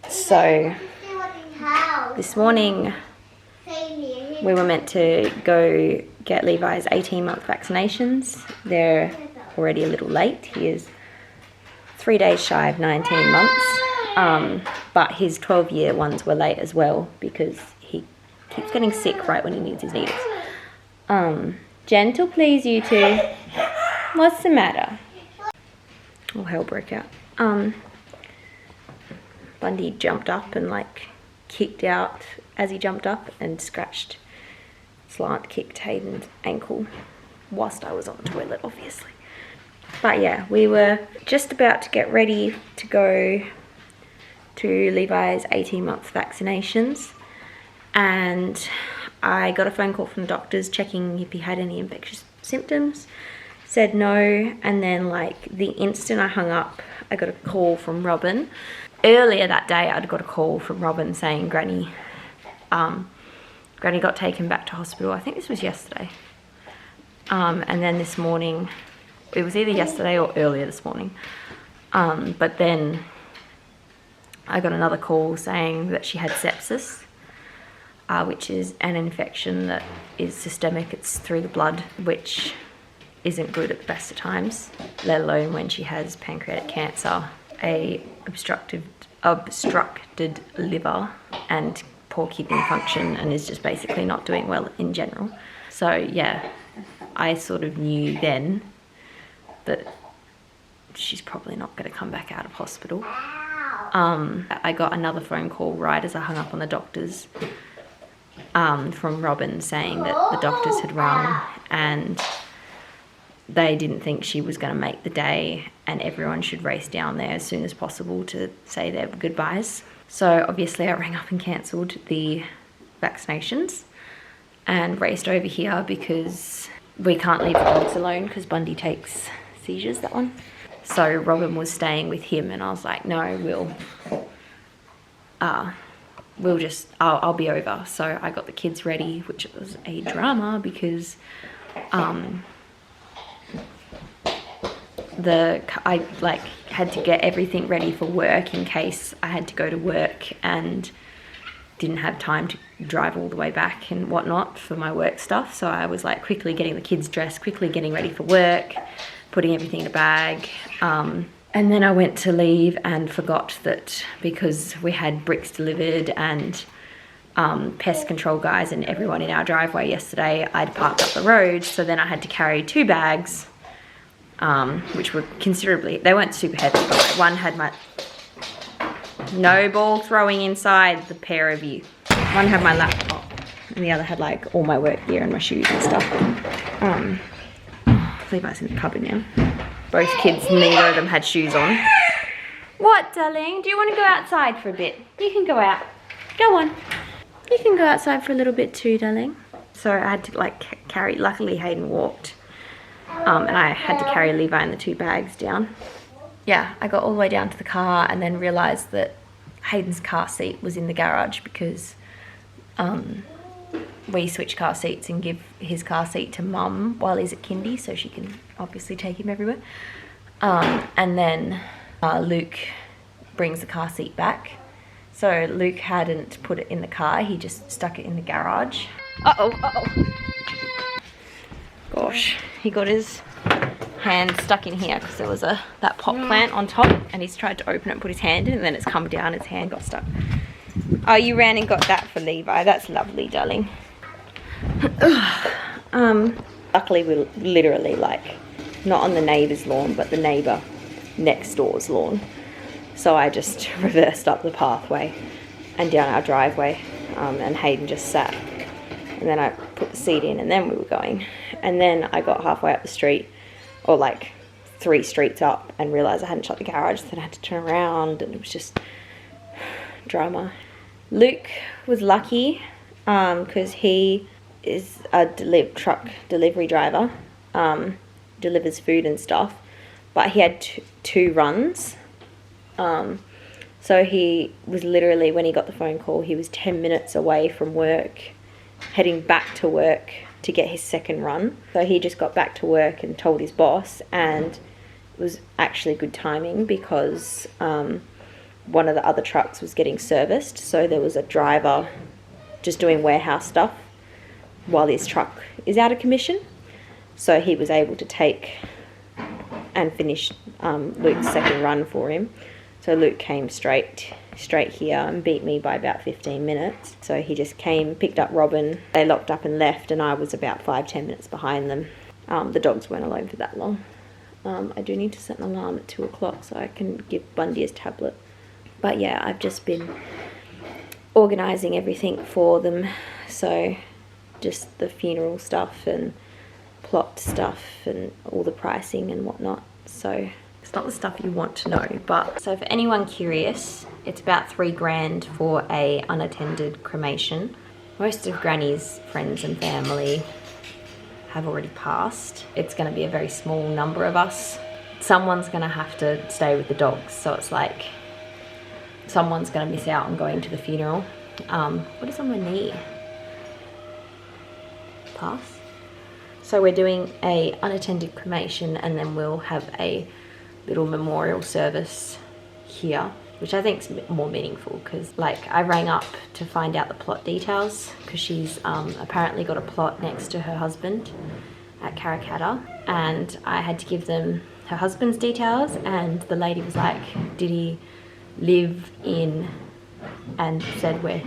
So this morning we were meant to go get Levi's 18-month vaccinations. They're already a little late. He is 3 days shy of 19 months, but his 12-year ones were late as well because he keeps getting sick right when he needs his needles. Gentle please, you two. What's the matter? All hell broke out. Bundy jumped up and like kicked out as he jumped up and slant kicked Hayden's ankle whilst I was on the toilet, obviously. But yeah, we were just about to get ready to go to Levi's 18-month vaccinations, and I got a phone call from the doctors checking if he had any infectious symptoms. Said no, and then like the instant I hung up, I got a call from Robin. Earlier that day, I'd got a call from Robin saying Granny got taken back to hospital. I think this was yesterday. And then this morning, it was either yesterday or earlier this morning. But then I got another call saying that she had sepsis, which is an infection that is systemic. It's through the blood, which isn't good at the best of times, let alone when she has pancreatic cancer, a obstructed liver, and poor kidney function, and is just basically not doing well in general. So yeah, I sort of knew then that she's probably not going to come back out of hospital. I got another phone call right as I hung up on the doctors from Robin saying that the doctors had rung and they didn't think she was going to make the day and everyone should race down there as soon as possible to say their goodbyes. So obviously I rang up and cancelled the vaccinations and raced over here because we can't leave the dogs alone because Bundy takes seizures, that one. So Robin was staying with him and I was like, no, I'll be over. So I got the kids ready, which was a drama because I like had to get everything ready for work in case I had to go to work and didn't have time to drive all the way back and whatnot for my work stuff. So I was like quickly getting the kids dressed, quickly getting ready for work, putting everything in a bag. And then I went to leave and forgot that because we had bricks delivered and pest control guys and everyone in our driveway yesterday, I'd parked up the road. So then I had to carry 2 bags, which were considerably, they weren't super heavy, but like one had my, no ball throwing inside, the pair of you. One had my laptop and the other had like all my work gear and my shoes and stuff. Levi's in the cupboard now. Both kids, neither of them had shoes on. What, darling? Do you want to go outside for a bit? You can go out. Go on. You can go outside for a little bit too, darling. So I had to like carry, luckily Hayden walked. And I had to carry Levi and the 2 bags down. Yeah, I got all the way down to the car and then realised that Hayden's car seat was in the garage because we switch car seats and give his car seat to Mum while he's at kindy, so she can obviously take him everywhere. And then Luke brings the car seat back. So Luke hadn't put it in the car, he just stuck it in the garage. Gosh, he got his hand stuck in here because there was that pot plant on top and he's tried to open it and put his hand in and then it's come down, his hand got stuck. Oh, you ran and got that for Levi. That's lovely, darling. Luckily we're literally like not on the neighbour's lawn but the neighbour next door's lawn. So I just reversed up the pathway and down our driveway and Hayden just sat. And then I put the seat in and then we were going. And then I got halfway up the street, or like 3 streets up, and realised I hadn't shut the garage. Then I had to turn around and it was just drama. Luke was lucky because he is a truck delivery driver, delivers food and stuff. But he had 2 runs. So he was literally, when he got the phone call, he was 10 minutes away from work, heading back to work to get his second run. So he just got back to work and told his boss, and was actually good timing because one of the other trucks was getting serviced, so there was a driver just doing warehouse stuff while his truck is out of commission. So he was able to take and finish Luke's second run for him. So Luke came straight here and beat me by about 15 minutes. So he just came, picked up Robin, they locked up and left, and I was about 5-10 minutes behind them. The dogs weren't alone for that long. I do need to set an alarm at 2 o'clock so I can give Bundy his tablet. But yeah, I've just been organising everything for them. So just the funeral stuff and plot stuff and all the pricing and whatnot. So it's not the stuff you want to know, but so for anyone curious, it's about $3,000 for a unattended cremation. Most of Granny's friends and family have already passed. It's going to be a very small number of us. Someone's going to have to stay with the dogs, so it's like someone's going to miss out on going to the funeral. What is on my knee? Pass. So we're doing a unattended cremation, and then we'll have a little memorial service here, which I think is more meaningful because like I rang up to find out the plot details because she's apparently got a plot next to her husband at Karrakatta, and I had to give them her husband's details, and the lady was like, did he live in, and said where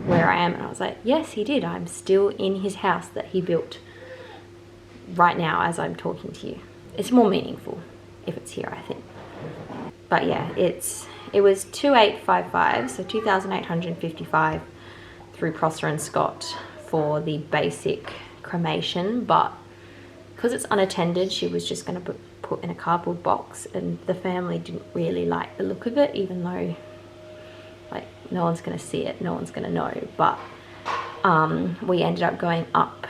I am, and I was like, yes he did, I'm still in his house that he built right now as I'm talking to you. It's more meaningful if it's here, I think. But yeah, it was 2,855, so 2,855 through Prosser and Scott for the basic cremation, but because it's unattended, she was just going to put in a cardboard box, and the family didn't really like the look of it, even though like no one's going to see it, no one's going to know. But we ended up going up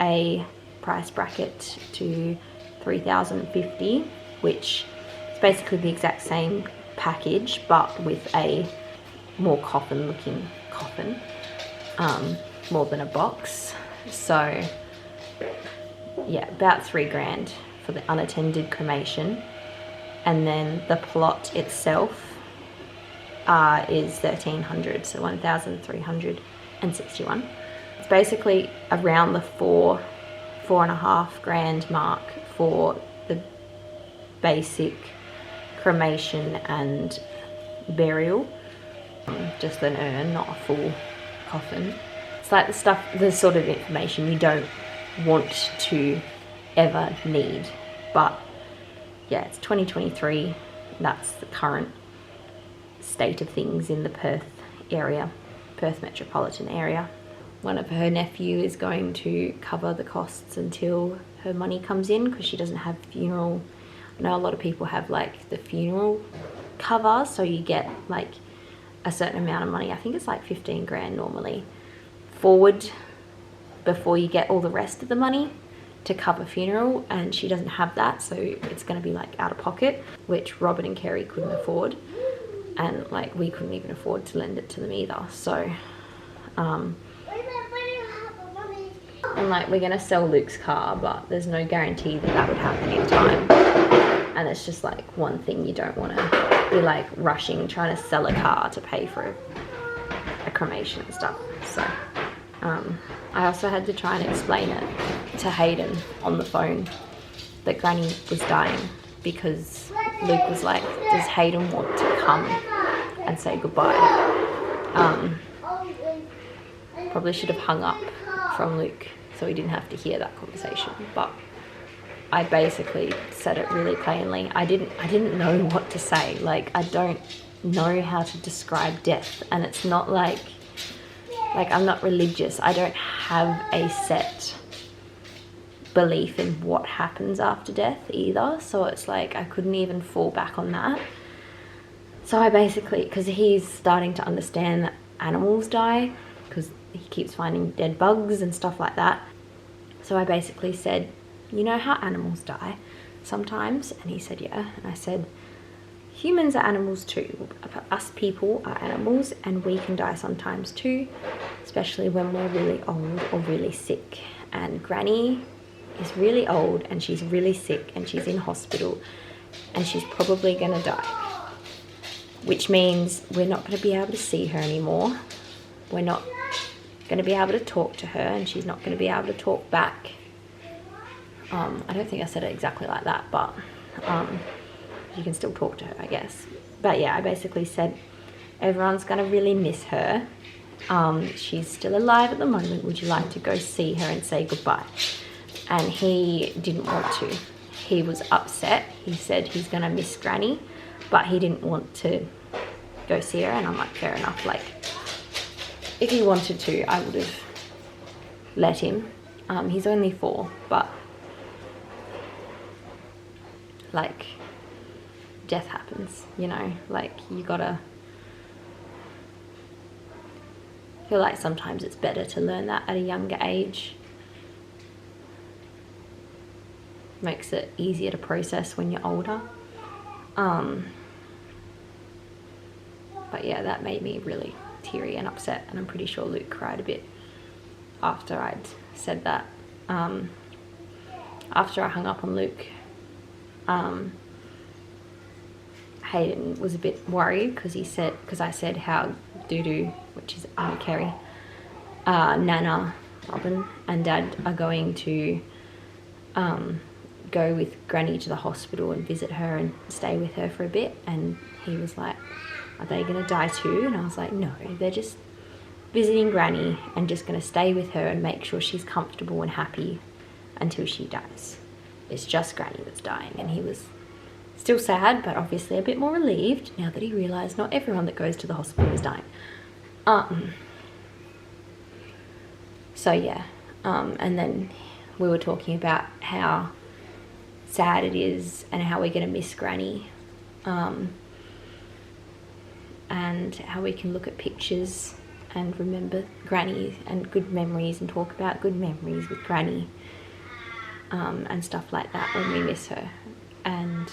a price bracket to $3,050, which is basically the exact same package but with a more coffin looking coffin, more than a box. So yeah, about $3,000 for the unattended cremation, and then the plot itself is $1,300, so $1,361. It's basically around the $4,500 mark for the basic cremation and burial. Just an urn, not a full coffin. It's like the sort of information you don't want to ever need. But yeah, it's 2023. That's the current state of things in the Perth metropolitan area. One of her nephew is going to cover the costs until her money comes in because she doesn't have funeral. I know a lot of people have like the funeral cover, so you get like a certain amount of money. I think it's like $15,000 normally forward before you get all the rest of the money to cover funeral, and she doesn't have that, so it's going to be like out of pocket, which Robin and Kerry couldn't afford, and like we couldn't even afford to lend it to them either. So and like we're gonna sell Luke's car, but there's no guarantee that that would happen in time, and it's just like one thing you don't want to be like rushing trying to sell a car to pay for a cremation and stuff. So I also had to try and explain it to Hayden on the phone that Granny was dying, because Luke was like, does Hayden want to come and say goodbye? Probably should have hung up from Luke so he didn't have to hear that conversation, but I basically said it really plainly. I didn't know what to say. Like, I don't know how to describe death, and it's not like I'm not religious. I don't have a set belief in what happens after death either, so it's like I couldn't even fall back on that. So I basically, because he's starting to understand that animals die, because he keeps finding dead bugs and stuff like that, so I basically said, you know how animals die sometimes? And he said, yeah. And I said, humans are animals too. Us people are animals, and we can die sometimes too, especially when we're really old or really sick. And Granny is really old and she's really sick and she's in hospital and she's probably going to die. Which means we're not going to be able to see her anymore. We're not going to be able to talk to her and she's not going to be able to talk back. I don't think I said it exactly like that, but you can still talk to her, I guess. But yeah, I basically said, everyone's going to really miss her. She's still alive at the moment. Would you like to go see her and say goodbye? And he didn't want to. He was upset. He said he's going to miss Granny, but he didn't want to go see her. And I'm like, fair enough. Like, if he wanted to, I would have let him. He's only 4, but like, death happens, you know, like, you gotta, I feel like sometimes it's better to learn that at a younger age. Makes it easier to process when you're older. But yeah, that made me really teary and upset, and I'm pretty sure Luke cried a bit after I'd said that. After I hung up on Luke, Hayden was a bit worried because I said how Dudu, which is Kerry, Nana, Robin and Dad are going to go with Granny to the hospital and visit her and stay with her for a bit. And he was like, are they going to die too? And I was like, no, they're just visiting Granny and just going to stay with her and make sure she's comfortable and happy until she dies. It's just Granny that's dying. And he was still sad, but obviously a bit more relieved now that he realised not everyone that goes to the hospital is dying. So yeah, and then we were talking about how sad it is and how we're going to miss Granny, and how we can look at pictures and remember Granny and good memories and talk about good memories with Granny, and stuff like that when we miss her. And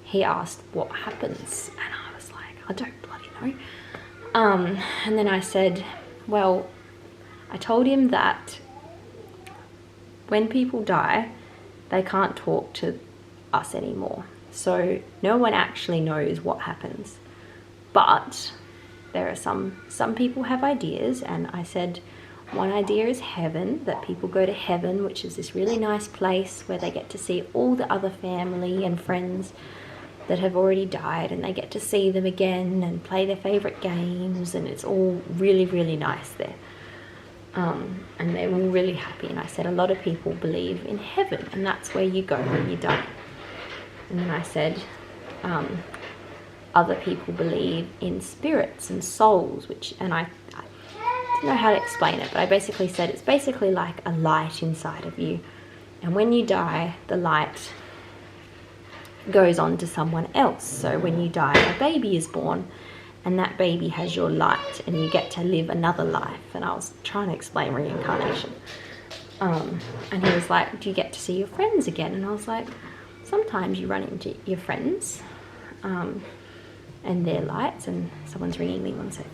he asked what happens, and I was like, I don't bloody know. And then I said, well, I told him that when people die, they can't talk to us anymore. So no one actually knows what happens. But there are some people have ideas, and I said one idea is heaven, that people go to heaven, which is this really nice place where they get to see all the other family and friends that have already died, and they get to see them again and play their favourite games, and it's all really, really nice there. And they're all really happy. And I said a lot of people believe in heaven, and that's where you go when you die. And then I said other people believe in spirits and souls, and I didn't know how to explain it, but I basically said it's basically like a light inside of you, and when you die, the light goes on to someone else. So when you die, a baby is born, and that baby has your light, and you get to live another life. And I was trying to explain reincarnation, and he was like, do you get to see your friends again? And I was like, sometimes you run into your friends and their lights. And someone's ringing me, 1 sec.